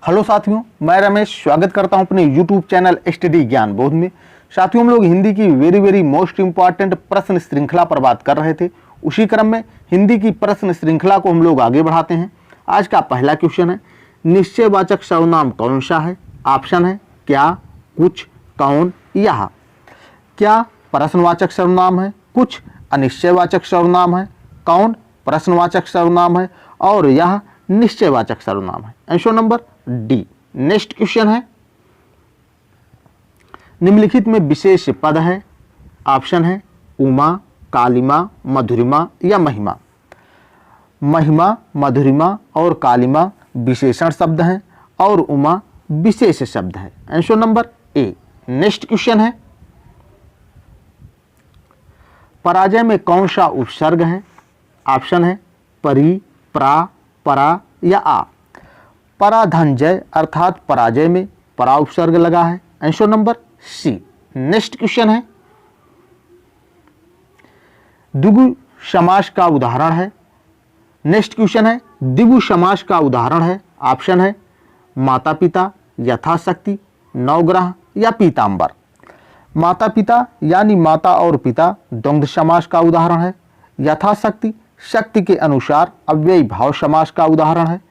Hello साथियों, मैं रमेश स्वागत करता हूं अपने यूट्यूब चैनल स्टडी ज्ञान बोध में। साथियों, हम लोग हिंदी की वेरी मोस्ट इंपॉर्टेंट प्रश्न श्रृंखला पर बात कर रहे थे। उसी क्रम में हिंदी की प्रश्न श्रृंखला को हम लोग आगे बढ़ाते हैं। आज का पहला क्वेश्चन है, निश्चयवाचक सर्वनाम कौन सा है? ऑप्शन है क्या, कुछ, कौन, यह। क्या प्रश्नवाचक सर्वनाम है, कुछ अनिश्चयवाचक सर्वनाम है, कौन प्रश्नवाचक सर्वनाम है और यह निश्चयवाचक सर्वनाम है। Answer number D. Next question है, निम्नलिखित में विशेष पद है। ऑप्शन है उमा, कालिमा, मधुरिमा या महिमा। महिमा, मधुरिमा और कालिमा विशेषण शब्द हैं और उमा विशेष शब्द है। Answer number A. Next question है, पराजय में कौन सा उपसर्ग है? ऑप्शन है परी, प्रा, परा या आ। पराधनजय अर्थात पराजय में परा उपसर्ग लगा है। Answer number C. Next question है, द्विगु समास का उदाहरण है। नेक्स्ट क्वेश्चन है, द्विगु समास का उदाहरण है। ऑप्शन है माता पिता, यथाशक्ति, नवग्रह या पीतांबर। माता पिता यानी माता और पिता द्वंद्व समास का उदाहरण है। यथाशक्ति शक्ति के अनुसार अव्ययी भाव समास का उदाहरण है।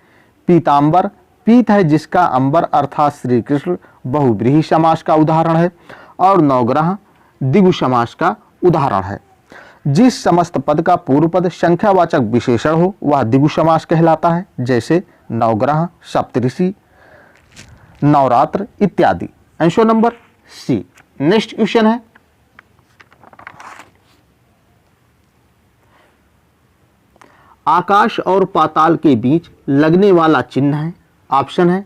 पीतांबर पीत है जिसका अंबर अर्थात श्री कृष्ण बहुव्रीहि समास का उदाहरण है। और नवग्रह द्विगु समास का उदाहरण है। जिस समस्त पद का पूर्व पद संख्यावाचक विशेषण हो वह द्विगु समास कहलाता है, जैसे नवग्रह, सप्तऋषि, नवरात्र इत्यादि। Answer number C. Next question है, आकाश और पाताल के बीच लगने वाला चिन्ह है। ऑप्शन है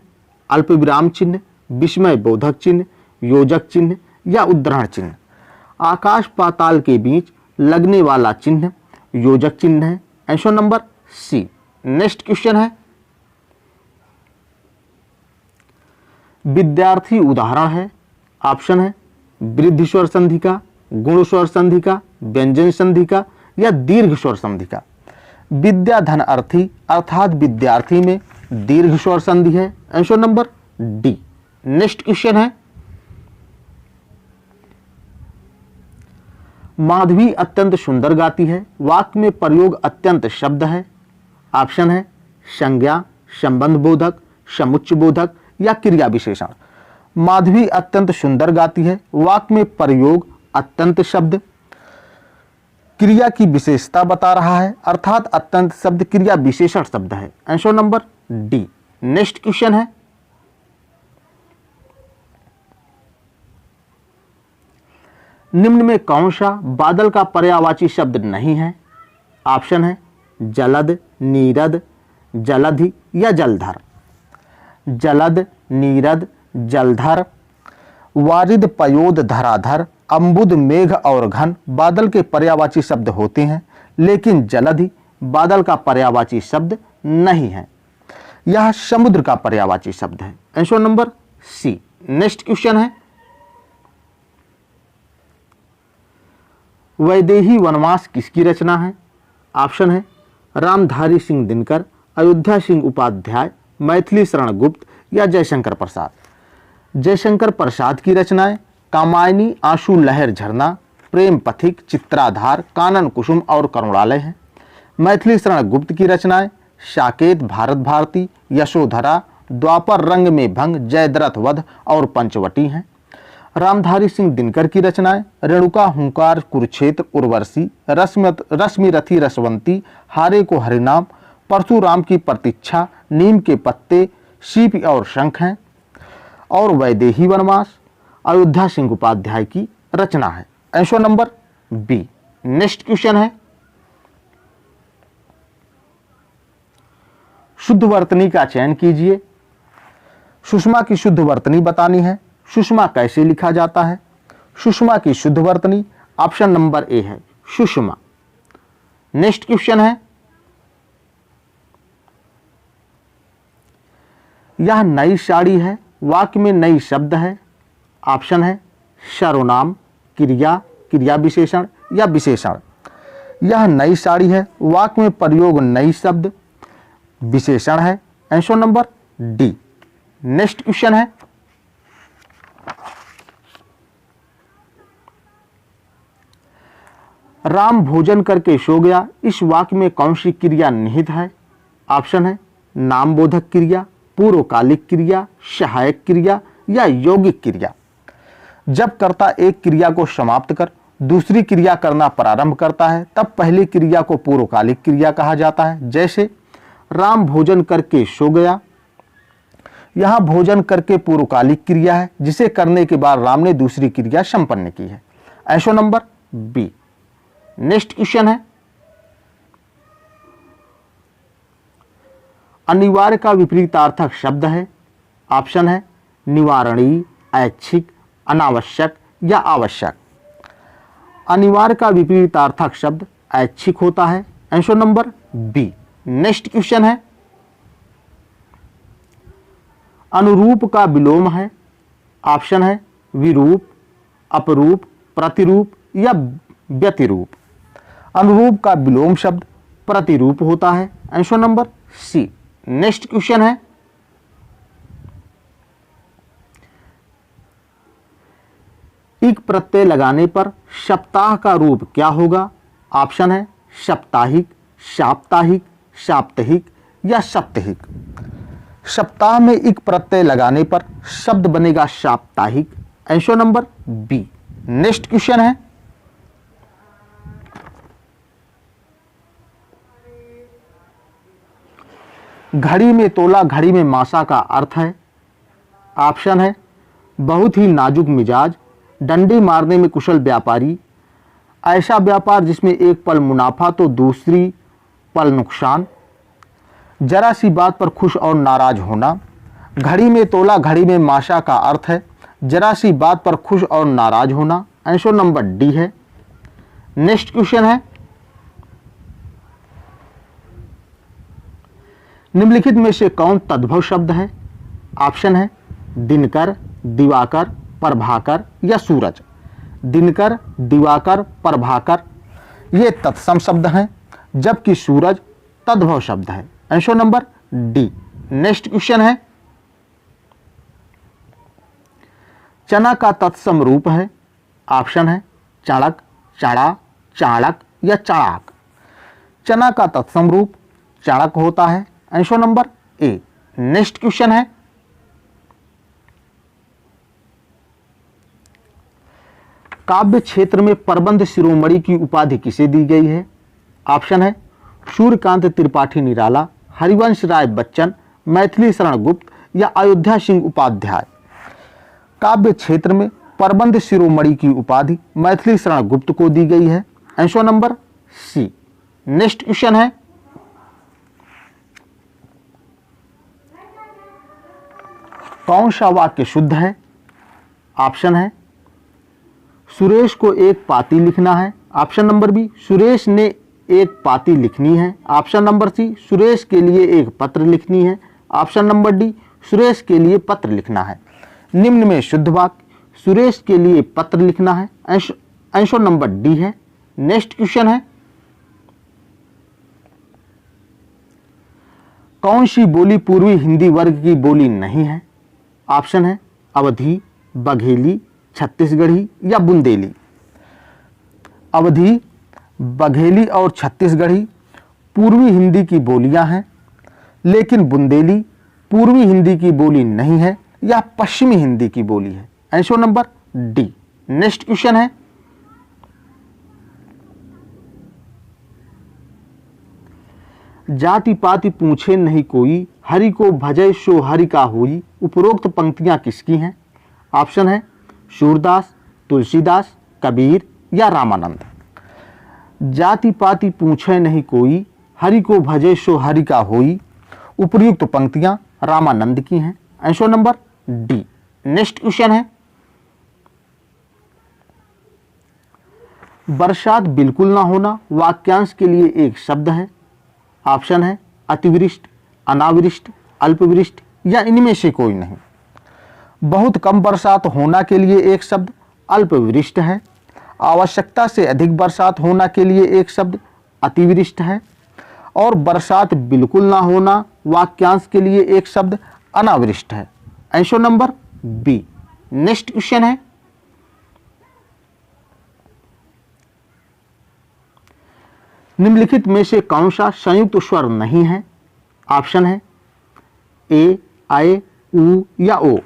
अल्पविराम चिन्ह, विस्मय बोधक चिन्ह, योजक चिन्ह या उद्धरण चिन्ह। आकाश पाताल के बीच लगने वाला चिन्ह योजक चिन्ह है। Answer number C. Next question है, विद्यार्थी उदाहरण है। ऑप्शन है वृद्धि स्वर संधि का, गुण स्वर संधि का, व्यंजन संधि का या दीर्घ स्वर संधि का। विद्या धन अर्थी अर्थात विद्यार्थी में दीर्घ स्वर संधि है। Answer number D. Next question है, माधवी अत्यंत सुंदर गाती है। वाक्य में प्रयोग अत्यंत शब्द है। ऑप्शन है संज्ञा, संबंध बोधक, समुच्चय बोधक या क्रिया विशेषण। माधवी अत्यंत सुंदर गाती है, वाक्य में प्रयोग अत्यंत शब्द क्रिया की विशेषता बता रहा है, अर्थात अत्यंत शब्द क्रिया विशेषण शब्द है। Answer number D. Next question है, निम्न में कौन सा बादल का पर्यायवाची शब्द नहीं है? ऑप्शन है जलद, नीरद, जलधि या जलधर। जलद, नीरद, जलधर, वारिद, पयोद, धराधर, अम्बुद, मेघ और घन बादल के पर्यायवाची शब्द होते हैं, लेकिन जलधि बादल का पर्यायवाची शब्द नहीं है। यह समुद्र का पर्यायवाची शब्द है। Answer number C. Next question है, वैदेही वनवास किसकी रचना है? ऑप्शन है रामधारी सिंह दिनकर, अयोध्या सिंह उपाध्याय, मैथिली शरण गुप्त या जयशंकर प्रसाद। जयशंकर प्रसाद की रचनाएं कामायनी, आंसू लहर झरना, प्रेम पथिक, चित्राधार, कानन कुसुम और करुणालय हैं। मैथिली शरण गुप्त की रचनाएं साकेत, भारत भारती, यशोधरा, द्वापर रंग में भंग, जयद्रथ वध और पंचवटी हैं। रामधारी सिंह दिनकर की रचनाएं रेणुका, हुंकार, कुरुक्षेत्र, उर्वशी, रश्मि रथी, रसवंती, हारे को हरिनाम, परशुराम की प्रतीक्षा, नीम के पत्ते, सीप और शंख हैं। और वैदेही वनवास अयोध्या सिंह उपाध्याय की रचना है। Answer number B. Next question है, शुद्ध वर्तनी का चयन कीजिए। सुषमा की शुद्ध वर्तनी बतानी है। सुषमा कैसे लिखा जाता है? सुषमा की शुद्ध वर्तनी ऑप्शन नंबर ए है सुषमा। नेक्स्ट क्वेश्चन है, यह नई साड़ी है। वाक्य में नई शब्द है। ऑप्शन है सर्वनाम, क्रिया, क्रिया विशेषण या विशेषण। यह नई साड़ी है, वाक्य में प्रयोग नई शब्द विशेषण है। Answer number D. Next question है, राम भोजन करके सो गया, इस वाक्य में कौन सी क्रिया निहित है? ऑप्शन है नामबोधक क्रिया, पूर्वकालिक क्रिया, सहायक क्रिया या यौगिक क्रिया। जब कर्ता एक क्रिया को समाप्त कर दूसरी क्रिया करना प्रारंभ करता है तब पहली क्रिया को पूर्वकालिक क्रिया कहा जाता है। जैसे राम भोजन करके सो गया, यहां भोजन करके पूर्वकालिक क्रिया है जिसे करने के बाद राम ने दूसरी क्रिया संपन्न की है। Answer number B. Next question है, अनिवार्य का विपरीतार्थक शब्द है। ऑप्शन है निवारणीय, ऐच्छिक, अनावश्यक या आवश्यक। अनिवार्य का विपरीतार्थक शब्द ऐच्छिक होता है। Answer number B. Next question है, अनुरूप का विलोम है। ऑप्शन है विरूप, अपरूप, प्रतिरूप या व्यतिरूप। अनुरूप का विलोम शब्द प्रतिरूप होता है। Answer number C. Next question है, इक प्रत्यय लगाने पर सप्ताह का रूप क्या होगा? ऑप्शन है साप्ताहिक, साप्ताहिक, साप्ताहिक या साप्ताहिक। सप्ताह में इक प्रत्यय लगाने पर शब्द बनेगा साप्ताहिक। Answer number B. Next question है, घड़ी में तोला घड़ी में मासा का अर्थ है। ऑप्शन है बहुत ही नाजुक मिजाज, डंडे मारने में कुशल व्यापारी, ऐसा व्यापार जिसमें एक पल मुनाफा तो दूसरी पल नुकसान, जरा सी बात पर खुश और नाराज होना। घड़ी में तोला घड़ी में माशा का अर्थ है जरा सी बात पर खुश और नाराज होना। आंसर नंबर डी है। नेक्स्ट क्वेश्चन है, निम्नलिखित में से कौन तद्भव शब्द है? ऑप्शन है दिनकर, दिवाकर, प्रभाकर या सूरज। दिनकर, दिवाकर, प्रभाकर ये तत्सम शब्द हैं जबकि सूरज तद्भव शब्द है। Answer number D. Next question है, चना का तत्सम रूप है। ऑप्शन है चाणक, चाणा, चाणक या चाणक। चना का तत्सम रूप चाणक होता है। Answer number A. Next question है, काव्य क्षेत्र में प्रबंध शिरोमणि की उपाधि किसे दी गई है? ऑप्शन है सूर्यकांत त्रिपाठी निराला, हरिवंश राय बच्चन, मैथिली शरण गुप्त या अयोध्या सिंह उपाध्याय। काव्य क्षेत्र में प्रबंध शिरोमणि की उपाधि मैथिली शरण गुप्त को दी गई है। Answer number C. Next question है, कौन सा वाक्य शुद्ध है? ऑप्शन है सुरेश को एक पाती लिखना है। ऑप्शन नंबर बी सुरेश ने एक पाती लिखनी है। ऑप्शन नंबर सी सुरेश के लिए एक पत्र लिखनी है। ऑप्शन नंबर डी सुरेश के लिए पत्र लिखना है। निम्न में शुद्ध वाक्य सुरेश के लिए पत्र लिखना है। आंसर नंबर डी है। नेक्स्ट क्वेश्चन है, कौन सी बोली पूर्वी हिंदी वर्ग की बोली नहीं है? ऑप्शन है अवधी, बघेली, छत्तीसगढ़ी या बुंदेली। अवधी, बघेली और छत्तीसगढ़ी पूर्वी हिंदी की बोलियां हैं, लेकिन बुंदेली पूर्वी हिंदी की बोली नहीं है, यह पश्चिमी हिंदी की बोली है। Answer number D. Next question है, जाति पाति पूछे नहीं कोई, हरि को भजय सो हरि का होई। उपरोक्त पंक्तियां किसकी हैं? ऑप्शन है सूरदास, तुलसीदास, कबीर या रामानंद। जाति पाति पूछे नहीं कोई, हरि को भजय सो हरि का होई। उपयुक्त पंक्तियां रामानंद की हैं। Answer number D. Next question है, बरसात बिल्कुल ना होना वाक्यांश के लिए एक शब्द है। ऑप्शन है अतिवृष्टि, अनावृष्टि, अल्पवृष्टि या इनमें से कोई नहीं। बहुत कम बरसात होना के लिए एक शब्द अल्पवृष्टि है। आवश्यकता से अधिक बरसात होना के लिए एक शब्द अतिवृष्टि है। और बरसात बिल्कुल ना होना वाक्यांश के लिए एक शब्द अनावृष्टि है। Answer number B. Next question है, निम्नलिखित में से कौन सा संयुक्त स्वर नहीं है? ऑप्शन है ए आए, उ या ओ।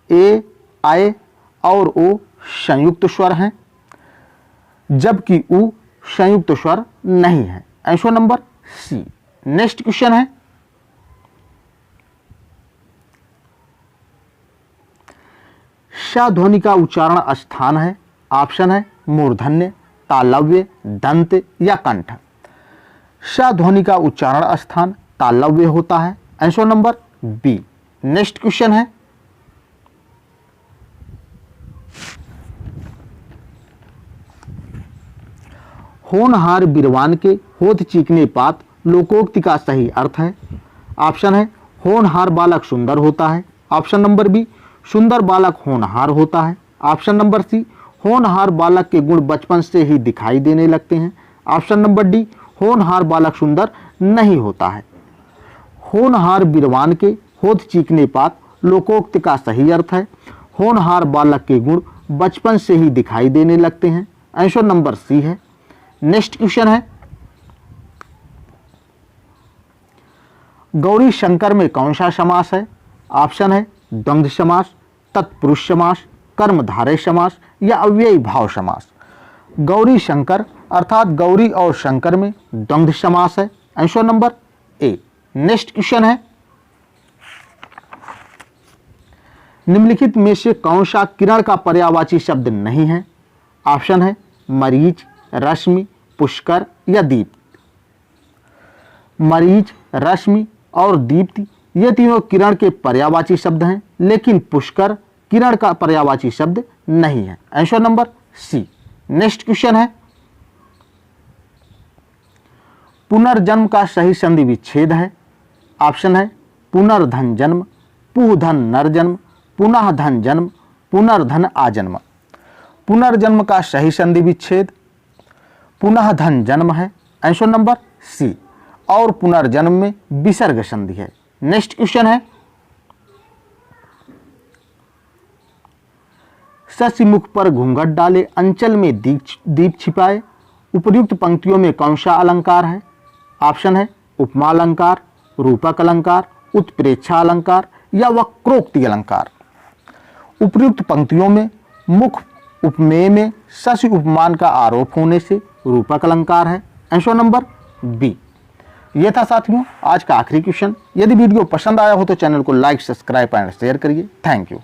ए आए और ओ संयुक्त स्वर हैं, जबकि उ संयुक्त स्वर नहीं है। Answer number C. Next question है, श ध्वनि का उच्चारण स्थान है। ऑप्शन है मूर्धन्य, तालव्य, दंत या कंठ। श ध्वनि का उच्चारण स्थान तालव्य होता है। Answer number B. Next question है, होनहार बिरवान के होठ चीकने पात लोकोक्ति का सही अर्थ है। ऑप्शन है होनहार बालक सुंदर होता है। ऑप्शन नंबर बी, सुंदर बालक होनहार होता है। ऑप्शन नंबर सी, होनहार बालक के गुण बचपन से ही दिखाई देने लगते हैं। ऑप्शन नंबर डी, होनहार बालक सुंदर नहीं होता है। होनहार बिरवान के होठ चीकने पात लोकोक्ति का सही अर्थ है होनहार बालक के गुण बचपन से ही दिखाई देने लगते हैं। आंसर नंबर सी है। नेक्स्ट क्वेश्चन है, गौरी शंकर में कौन सा समास है? ऑप्शन है द्वंद्व समास, तत्पुरुष समास, कर्मधारय समास या अव्ययी भाव समास। गौरी शंकर अर्थात गौरी और शंकर में द्वंद्व समास है। Answer number A. Next question है, निम्नलिखित में से कौन सा किरण का पर्यायवाची शब्द नहीं है? ऑप्शन है मरीच, रश्मि, पुष्कर या दीप्ति। मरीच, रश्मि और दीप्ति ये तीनों किरण के पर्यायवाची शब्द हैं, लेकिन पुष्कर किरण का पर्यायवाची शब्द नहीं है। Answer number C. Next question है, पुनर्जन्म का सही संधि विच्छेद है। ऑप्शन है पुनर्धन जन्म, पुधन नरजन्म, पुनः धन जन्म, पुनर्धन आजन्म। पुनर्जन्म का सही संधि विच्छेद पुनः धन जन्म है। Answer number C. और पुनर्जन्म में विसर्ग संधि है। नेक्स्ट क्वेश्चन है, शशि मुख पर घूंघट डाले अंचल में दीप छिपाए उपर्युक्त पंक्तियों में कौन सा अलंकार है? ऑप्शन है उपमा अलंकार, रूपक अलंकार, उत्प्रेक्षा अलंकार या वक्रोक्ति अलंकार। उपर्युक्त पंक्तियों में मुख उपमेय में शशि उपमान का आरोप होने से रूपक अलंकार है। Answer number B. ये था साथियों आज का आखिरी क्वेश्चन। यदि वीडियो पसंद आया हो तो चैनल को लाइक, सब्सक्राइब एंड शेयर करिए। Thank you.